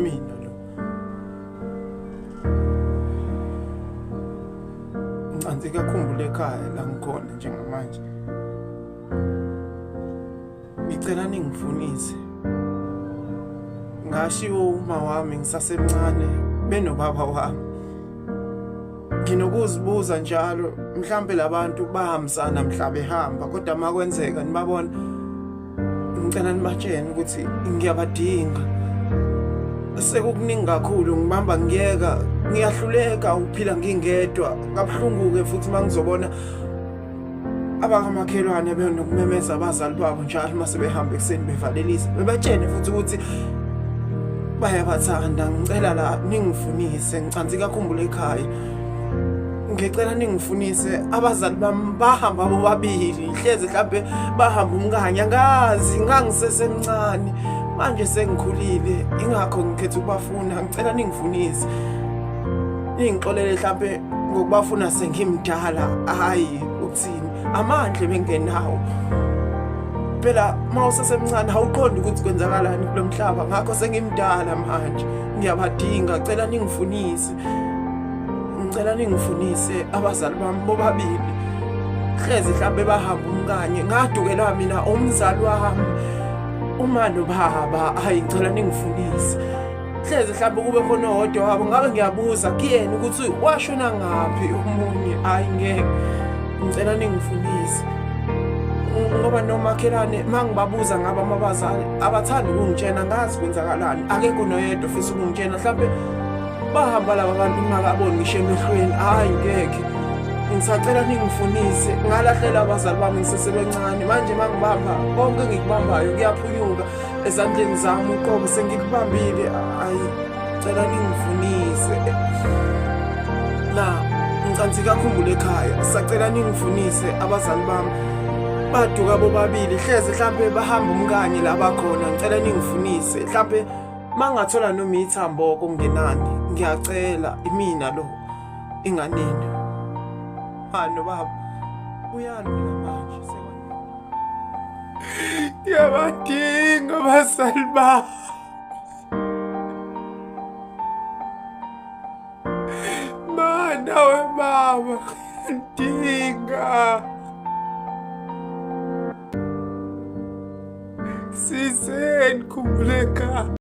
imina lo. Ngicandze kakhumbule ekhaya la ngikhona njengamanje. Ngicela ningifunise. Ngashiwo uma wami ngisasemncane benobaba wami. Nginokuzibuza njalo mhlambe labantu bahambisana mhla behamba kodwa makwenzeka nibabona ngicela nibatshene ukuthi ngiyabadinga. Sekukuningi kakhulu ngibamba ngiyeka ngiyahluleka ukuphila ngingedwa kabuhlungu-ke futhi mangizobona abakamakhelwane benokumemeza abazali babo njalo mase behamba ekuseni bevalelisa bebatshene futhi ukuthi bayabathanda. Ngicela la ningifunise ngicandze kakhumbule ekhaya. Ngicela ningifunise abazali bami bahamba bobabili hleze mhlambe bahamba umkanye angazi ngangisesemncane manje sengikhulile ingakho ngikhetha ukubafuna. Ngicela ningifunise ningixolele mhlambe ngokubafuna sengimdala hayi ukuthini amandla bengenawo phela mawusesemncane awuqondi ukuthi kwenzakalani kulomhlaba ngakho sengimdala manje ngiyabadinga. Ngicela ningifunise. Ngicela ningifunise abazali bami bobabili hleze mhlambe bahamba umkanye ngadukelwa mina umzali wami uma nobaba. Hayi ngicela ningifunise hleze mhlambe kube khona odwa wabo ngabe ngiyabuza kuyena ukuthi washona ngaphi omunye. Hayi ngeke ngicela ningifunise ngoba nomakhelane mangibabuza ngaba amabazali abathanda ukungitshena ngazi kwenzakalani akekho noyedwa ofisa ukungitshena mhlambe bahamba laba bantu ngakaboni ngisho emehlweni. Hayi ngeke ngisacela ningifunise ngalahlela abazali bami ngisesebencane manje mangibamba konke engikubambayo kuyaphunyuka ezandleni zami uqobo sengikubambile. Hayi ngicela ningifunise la ngicandze kakhumbule ekhaya. Sacela ningifunise abazali bami baduka bobabili hleze mhlambe bahamba umkanye la bakhona. Ngicela ningifunise mhlambe mangathola noma ithambo kongenani ngiyacela imina lo inganini. Hano baba uyani mina manje sekwani ngiyabadinga abazali bami. Mana we baba ngiyadinga sizeni khumbuleka.